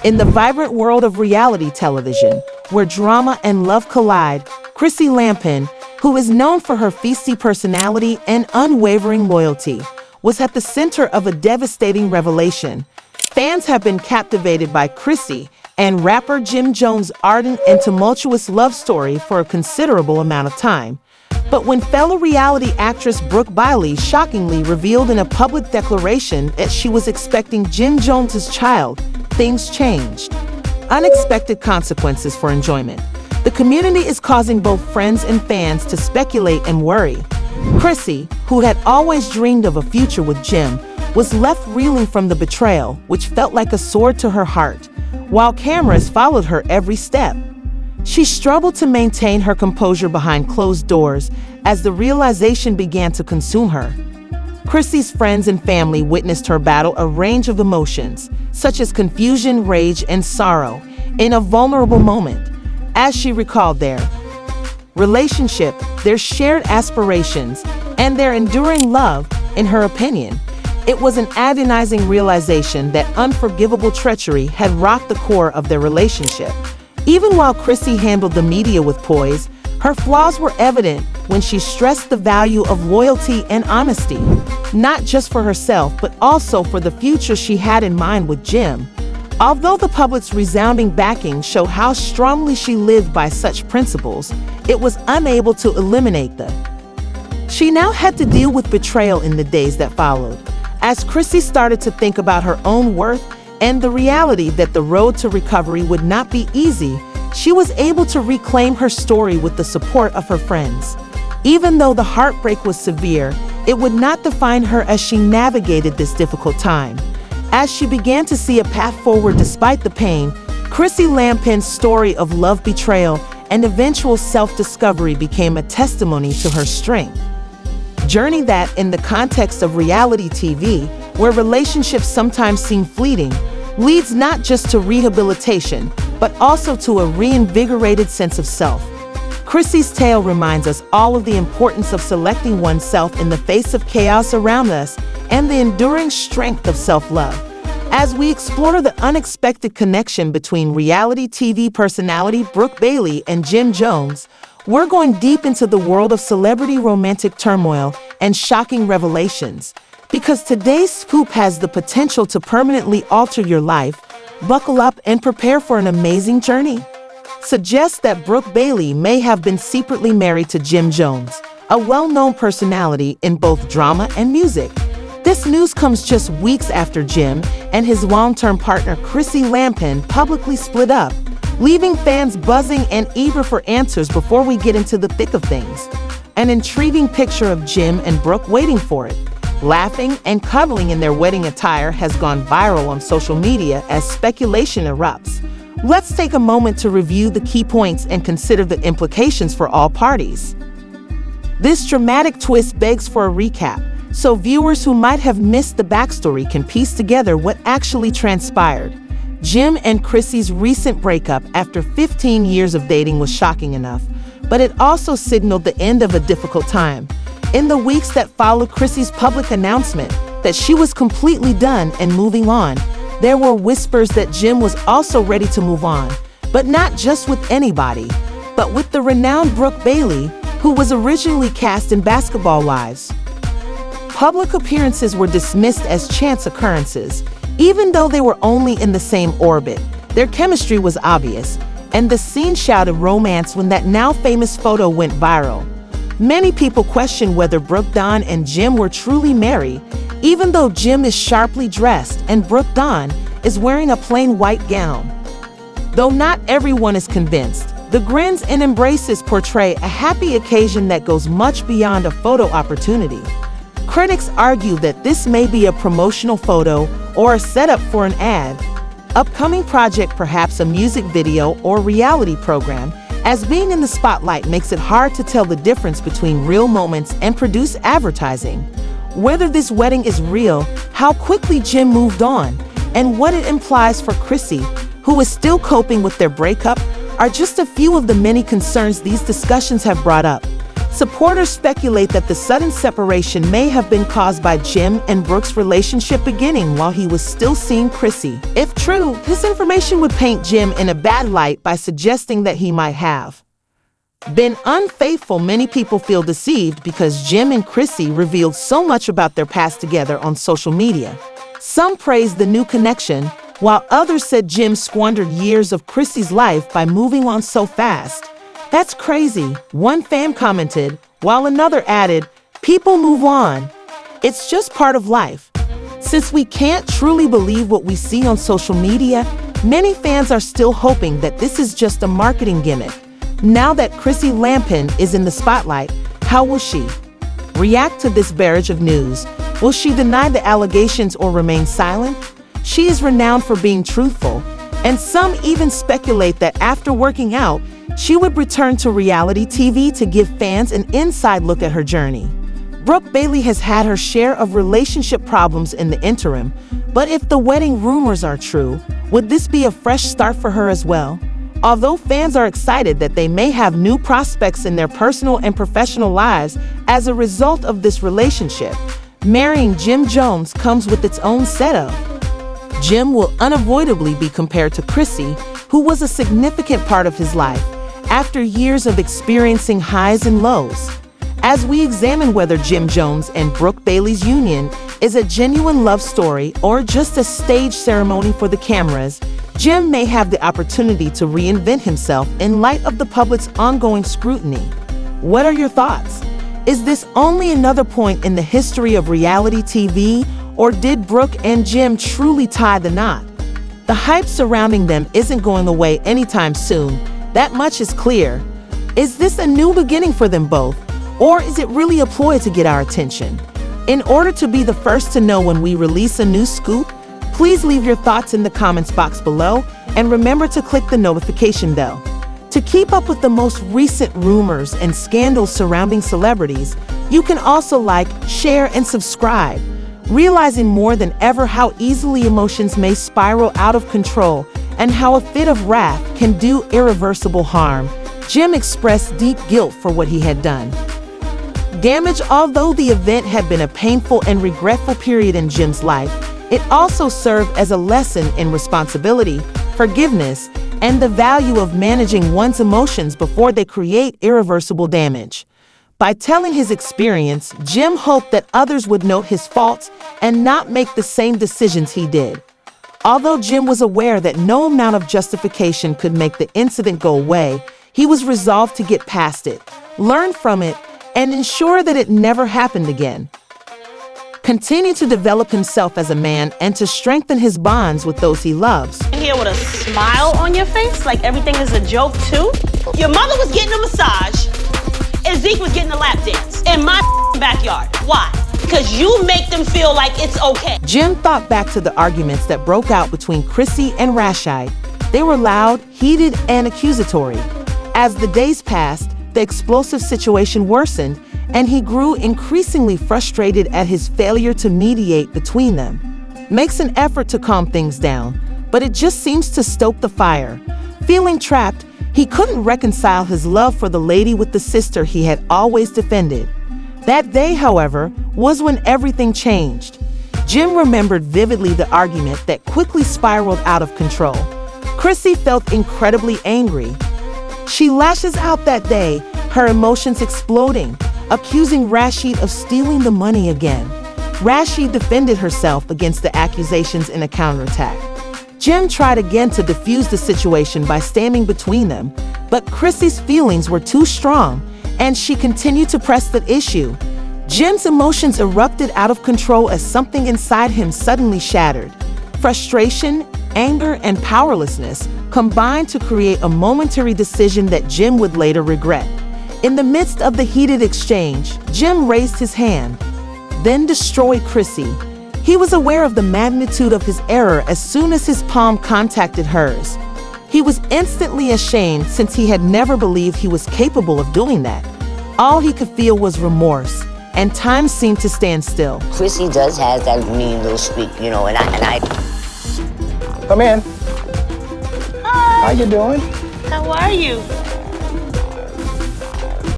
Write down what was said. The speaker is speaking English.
In the vibrant world of reality television, where drama and love collide, Chrissy Lampkin, who is known for her feisty personality and unwavering loyalty, was at the center of a devastating revelation. Fans have been captivated by Chrissy and rapper Jim Jones' ardent and tumultuous love story for a considerable amount of time. But when fellow reality actress Brooke Bailey shockingly revealed in a public declaration that she was expecting Jim Jones' child, things changed. Unexpected consequences for enjoyment. The community is causing both friends and fans to speculate and worry. Chrissy, who had always dreamed of a future with Jim, was left reeling from the betrayal, which felt like a sword to her heart, while cameras followed her every step. She struggled to maintain her composure behind closed doors as the realization began to consume her. Chrissy's friends and family witnessed her battle a range of emotions, such as confusion, rage, and sorrow, in a vulnerable moment, as she recalled their relationship, their shared aspirations, and their enduring love. In her opinion, it was an agonizing realization that unforgivable treachery had rocked the core of their relationship. Even while Chrissy handled the media with poise, her flaws were evident when she stressed the value of loyalty and honesty, not just for herself, but also for the future she had in mind with Jim. Although the public's resounding backing showed how strongly she lived by such principles, it was unable to eliminate them. She now had to deal with betrayal in the days that followed. As Chrissy started to think about her own worth and the reality that the road to recovery would not be easy, she was able to reclaim her story with the support of her friends. Even though the heartbreak was severe, it would not define her as she navigated this difficult time. As she began to see a path forward despite the pain, Chrissy Lampkin's story of love, betrayal, and eventual self-discovery became a testimony to her strength. Journey that, in the context of reality TV, where relationships sometimes seem fleeting, leads not just to rehabilitation, but also to a reinvigorated sense of self. Chrissy's tale reminds us all of the importance of selecting oneself in the face of chaos around us and the enduring strength of self-love. As we explore the unexpected connection between reality TV personality Brooke Bailey and Jim Jones, we're going deep into the world of celebrity romantic turmoil and shocking revelations. Because today's scoop has the potential to permanently alter your life, buckle up and prepare for an amazing journey. Suggests that Brooke Bailey may have been secretly married to Jim Jones, a well-known personality in both drama and music. This news comes just weeks after Jim and his long-term partner Chrissy Lampkin publicly split up, leaving fans buzzing and eager for answers. Before we get into the thick of things, an intriguing picture of Jim and Brooke waiting for it, laughing and cuddling in their wedding attire, has gone viral on social media as speculation erupts. Let's take a moment to review the key points and consider the implications for all parties. This dramatic twist begs for a recap, so viewers who might have missed the backstory can piece together what actually transpired. Jim and Chrissy's recent breakup after 15 years of dating was shocking enough, but it also signaled the end of a difficult time. In the weeks that followed Chrissy's public announcement that she was completely done and moving on, there were whispers that Jim was also ready to move on, but not just with anybody, but with the renowned Brooke Bailey, who was originally cast in Basketball Wives. Public appearances were dismissed as chance occurrences. Even though they were only in the same orbit, their chemistry was obvious, and the scene shouted romance when that now famous photo went viral. Many people questioned whether Brooke and Jim were truly married, even though Jim is sharply dressed and Brooke is wearing a plain white gown. Though not everyone is convinced, the grins and embraces portray a happy occasion that goes much beyond a photo opportunity. Critics argue that this may be a promotional photo or a setup for an ad, upcoming project, perhaps a music video or reality program, as being in the spotlight makes it hard to tell the difference between real moments and produced advertising. Whether this wedding is real, how quickly Jim moved on, and what it implies for Chrissy, who is still coping with their breakup, are just a few of the many concerns these discussions have brought up. Supporters speculate that the sudden separation may have been caused by Jim and Brooke's relationship beginning while he was still seeing Chrissy. If true, this information would paint Jim in a bad light by suggesting that he might have been unfaithful. Many people feel deceived because Jim and Chrissy revealed so much about their past together on social media. Some praised the new connection, while others said Jim squandered years of Chrissy's life by moving on so fast. "That's crazy," one fan commented, while another added, "People move on. It's just part of life." Since we can't truly believe what we see on social media, many fans are still hoping that this is just a marketing gimmick. Now that Chrissy Lampkin is in the spotlight, how will she react to this barrage of news? Will she deny the allegations or remain silent? She is renowned for being truthful, and some even speculate that after working out, she would return to reality TV to give fans an inside look at her journey. Brooke Bailey has had her share of relationship problems in the interim, but if the wedding rumors are true, would this be a fresh start for her as well? Although fans are excited that they may have new prospects in their personal and professional lives as a result of this relationship, marrying Jim Jones comes with its own setup. Jim will unavoidably be compared to Chrissy, who was a significant part of his life, after years of experiencing highs and lows. As we examine whether Jim Jones and Brooke Bailey's union is a genuine love story or just a staged ceremony for the cameras, Jim may have the opportunity to reinvent himself in light of the public's ongoing scrutiny. What are your thoughts? Is this only another point in the history of reality TV, or did Brooke and Jim truly tie the knot? The hype surrounding them isn't going away anytime soon. That much is clear. Is this a new beginning for them both, or is it really a ploy to get our attention? In order to be the first to know when we release a new scoop, please leave your thoughts in the comments box below, and remember to click the notification bell. To keep up with the most recent rumors and scandals surrounding celebrities, you can also like, share, and subscribe. Realizing more than ever how easily emotions may spiral out of control and how a fit of wrath can do irreversible harm, Jim expressed deep guilt for what he had done. Damage. Although the event had been a painful and regretful period in Jim's life, it also served as a lesson in responsibility, forgiveness, and the value of managing one's emotions before they create irreversible damage. By telling his experience, Jim hoped that others would note his faults and not make the same decisions he did. Although Jim was aware that no amount of justification could make the incident go away, he was resolved to get past it, learn from it, and ensure that it never happened again. Continue to develop himself as a man and to strengthen his bonds with those he loves. Here with a smile on your face, like everything is a joke too. Your mother was getting a massage, and Zeke was getting a lap dance in my backyard. Why? Because you make them feel like it's okay. Jim thought back to the arguments that broke out between Chrissy and Rashid. They were loud, heated, and accusatory. As the days passed, the explosive situation worsened, and he grew increasingly frustrated at his failure to mediate between them. Makes an effort to calm things down, but it just seems to stoke the fire. Feeling trapped, he couldn't reconcile his love for the lady with the sister he had always defended. That day, however, was when everything changed. Jim remembered vividly the argument that quickly spiraled out of control. Chrissy felt incredibly angry. She lashes out that day, her emotions exploding, accusing Rashid of stealing the money again. Rashid defended herself against the accusations in a counterattack. Jim tried again to defuse the situation by standing between them, but Chrissy's feelings were too strong, and she continued to press the issue. Jim's emotions erupted out of control as something inside him suddenly shattered. Frustration, anger, and powerlessness combined to create a momentary decision that Jim would later regret. In the midst of the heated exchange, Jim raised his hand, then destroyed Chrissy. He was aware of the magnitude of his error as soon as his palm contacted hers. He was instantly ashamed since he had never believed he was capable of doing that. All he could feel was remorse, and time seemed to stand still. Chrissy does have that mean little streak, you know, and I... Come in. Hi. How you doing? How are you?